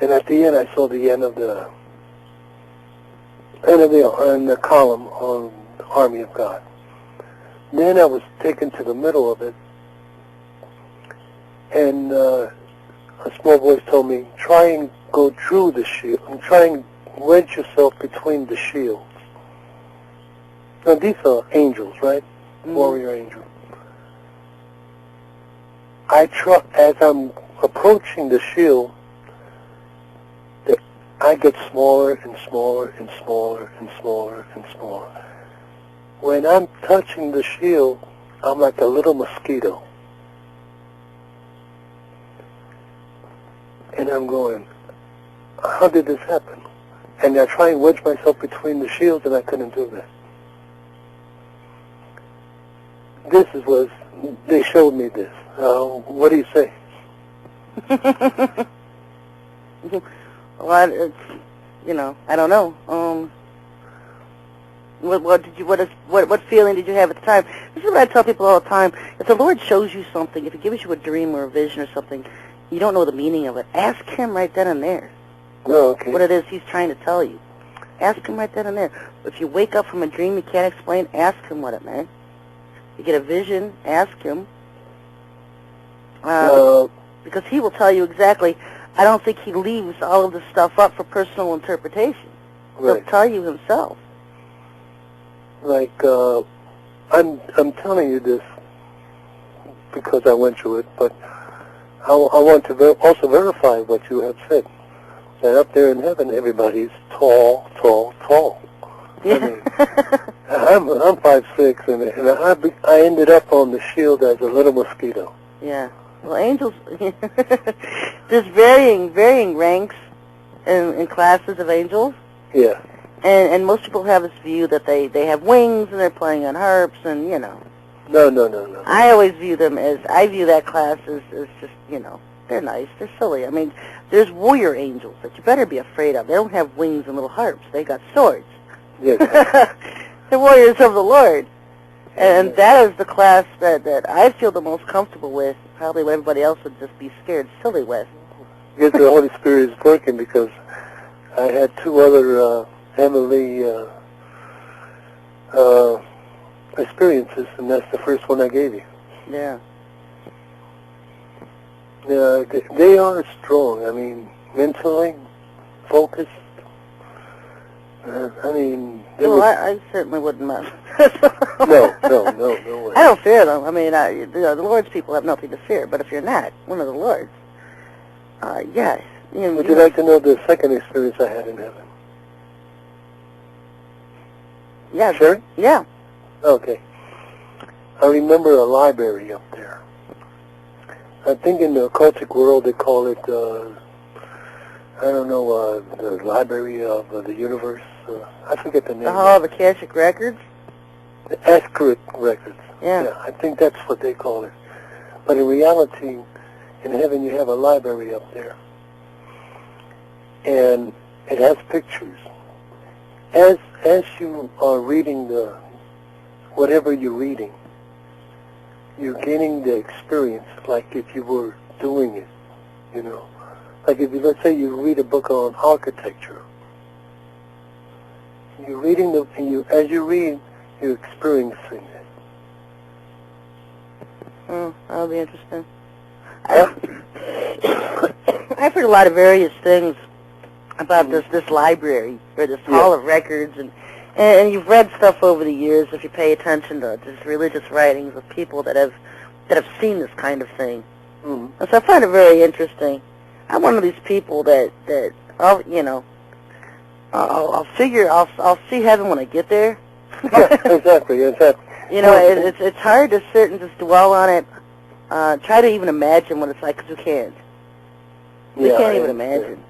And at the end, I saw the end of the column on the Army of God. Then I was taken to the middle of it, and a small voice told me, try and go through the shield, and try and wedge yourself between the shields. Now, these are angels, right? Warrior angels. As I'm approaching the shield, I get smaller and smaller and smaller and smaller and smaller. When I'm touching the shield, I'm like a little mosquito. And I'm going, how did this happen? And I try and wedge myself between the shields, and I couldn't do that. They showed me this. What do you say? Well, it's, I don't know. What feeling did you have at the time? This is what I tell people all the time. If the Lord shows you something, if He gives you a dream or a vision or something, you don't know the meaning of it, ask Him right then and there. Oh, okay. What it is He's trying to tell you. Ask Him right then and there. If you wake up from a dream you can't explain, ask Him what it meant. You get a vision, ask Him. Because He will tell you exactly. I don't think He leaves all of this stuff up for personal interpretation. Right. He'll tell you Himself. Like, I'm telling you this because I went through it, but I want to also verify what you have said. That up there in heaven, everybody's tall, tall, tall. Yeah. I mean, I'm 5'6", and I ended up on the shield as a little mosquito. Yeah. Well, angels, there's varying ranks and classes of angels. Yeah. And most people have this view that they have wings and they're playing on harps and, No. I always view that class as just, they're nice, they're silly. I mean, there's warrior angels that you better be afraid of. They don't have wings and little harps. They got swords. Yes. They're warriors of the Lord. And that is the class that I feel the most comfortable with, probably what everybody else would just be scared silly with. I guess the Holy Spirit is working because I had two other heavenly experiences, and that's the first one I gave you. Yeah. Yeah, they are strong. I mean, mentally focused. I certainly wouldn't mind. No way. I don't fear them. I mean, the Lord's people have nothing to fear. But if you're not one of the Lord's, yes. Would you like to know the second experience I had in heaven? Yeah. Sherry? Yeah. Okay. I remember a library up there. I think in the occultic world they call it, the Library of the Universe. I forget the name. The Hall of Akashic Records? The Akashic Records. Yeah. I think that's what they call it. But in reality, in heaven you have a library up there. And it has pictures. As you are reading whatever you're reading, you're gaining the experience like if you were doing it, Like if let's say you read a book on architecture. You're reading as you read, you're experiencing it. Oh, that'll be interesting. I've heard a lot of various things about this library or this Hall of Records, and you've read stuff over the years if you pay attention to just religious writings of people that have seen this kind of thing. Mm-hmm. And so I find it very interesting. I'm one of these people that I'll see heaven when I get there. Yeah, exactly. It's hard to sit and just dwell on it. Try to even imagine what it's like, because you can't. You can't even imagine.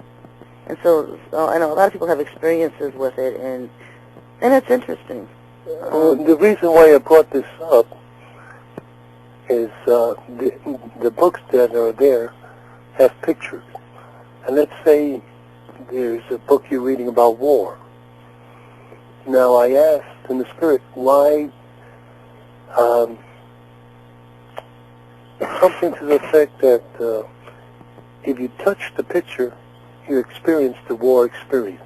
And so I know a lot of people have experiences with it, and it's interesting. The reason why I brought this up is the books that are there have pictures. And let's say there's a book you're reading about war. Now I asked in the spirit why something to the effect that if you touch the picture, you experienced the war experience.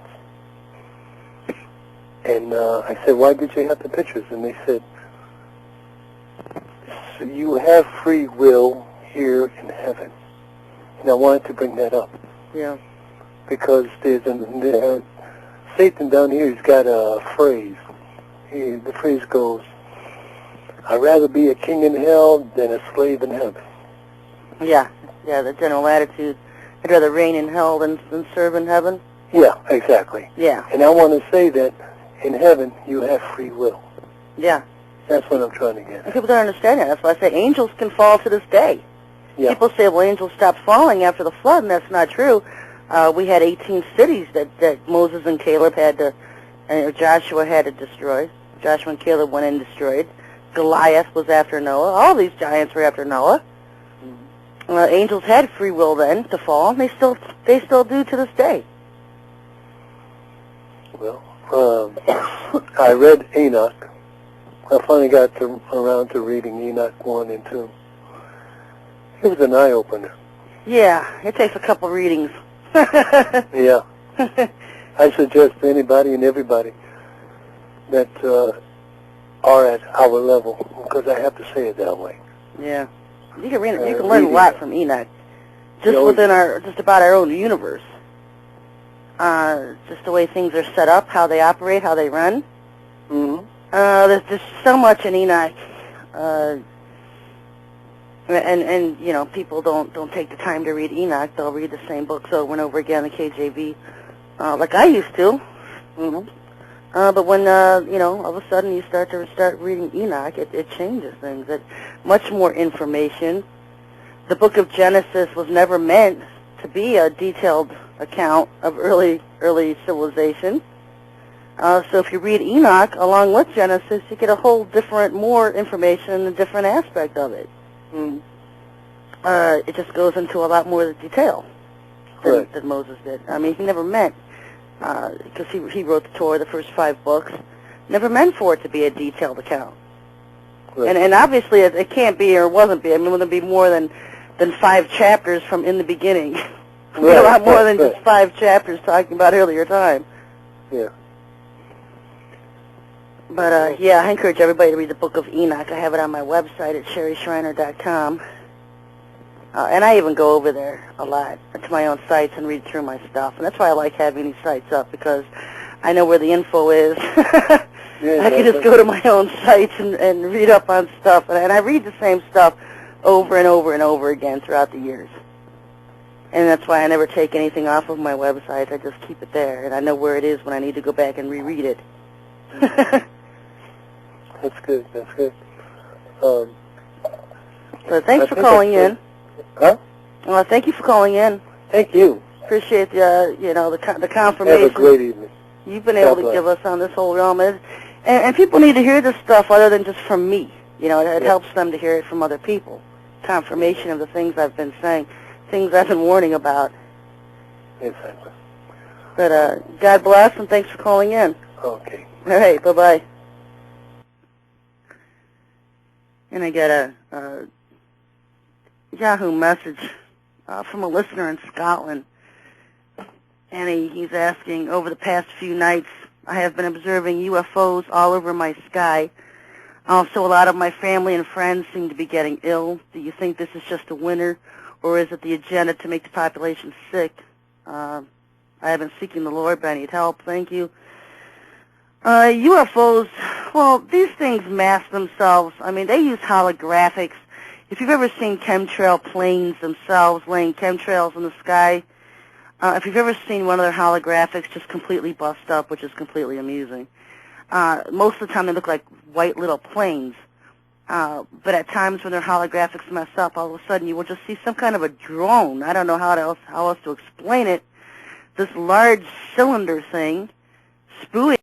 And I said, why did you have the pictures? And they said, so you have free will here in heaven. And I wanted to bring that up. Yeah. Because Satan down here, he's got a phrase. The phrase goes, I'd rather be a king in hell than a slave in heaven. Yeah, the general attitude. I'd rather reign in hell than serve in heaven. Yeah, exactly. Yeah. And I want to say that in heaven, you have free will. Yeah. That's what I'm trying to get at. And people don't understand that. That's why I say angels can fall to this day. Yeah. People say, well, angels stopped falling after the flood, and that's not true. We had 18 cities that Moses and Caleb had to, Joshua had to destroy. Joshua and Caleb went and destroyed. Goliath was after Noah. All these giants were after Noah. Angels had free will then to fall, and they still do to this day. Well, I read Enoch. I finally got around to reading Enoch 1 and 2. It was an eye-opener. Yeah, it takes a couple readings. Yeah. I suggest to anybody and everybody that are at our level, because I have to say it that way. Yeah. You can learn a lot from Enoch, just within just about our own universe. Just the way things are set up, how they operate, how they run. Mm-hmm. There's just so much in Enoch, and you know, people don't take the time to read Enoch. They'll read the same books over and over again, the KJV, like I used to. Mm-hmm. But when you know, all of a sudden you start reading Enoch, it changes things. It much more information. The book of Genesis was never meant to be a detailed account of early civilization. So if you read Enoch along with Genesis, you get a whole different, more information, a different aspect of it. It just goes into a lot more detail than Moses did. I mean, he never meant, because he wrote the Torah, the first 5 books, never meant for it to be a detailed account. Right. And obviously it can't be or wasn't be. I mean, it wouldn't be more than 5 chapters from in the beginning. A lot more than just 5 chapters talking about earlier time. Yeah. But, yeah, I encourage everybody to read the Book of Enoch. I have it on my website at SherryShriner.com. And I even go over there a lot to my own sites and read through my stuff. And that's why I like having these sites up, because I know where the info is. I can just go to my own sites and read up on stuff. And I read the same stuff over and over and over again throughout the years. And that's why I never take anything off of my website. I just keep it there. And I know where it is when I need to go back and reread it. That's good. That's good. So thanks for calling in. Huh? Well, thank you for calling in. Thank you. Appreciate the the confirmation. Have a great evening. You've been able to give us on this whole realm, and people need to hear this stuff other than just from me. You know, it helps them to hear it from other people. Confirmation of the things I've been saying, things I've been warning about. Exactly. But God bless, and thanks for calling in. Okay. All right. Bye bye. And I got a Yahoo message from a listener in Scotland, and he's asking, over the past few nights, I have been observing UFOs all over my sky. Also, a lot of my family and friends seem to be getting ill. Do you think this is just a winter, or is it the agenda to make the population sick? I have been seeking the Lord, but I need help. Thank you. UFOs, well, these things mask themselves. I mean, they use holographics. If you've ever seen chemtrail planes themselves laying chemtrails in the sky, if you've ever seen one of their holographics just completely bust up, which is completely amusing, most of the time they look like white little planes. But at times when their holographics mess up, all of a sudden you will just see some kind of a drone. I don't know how else to explain it. This large cylinder thing spewing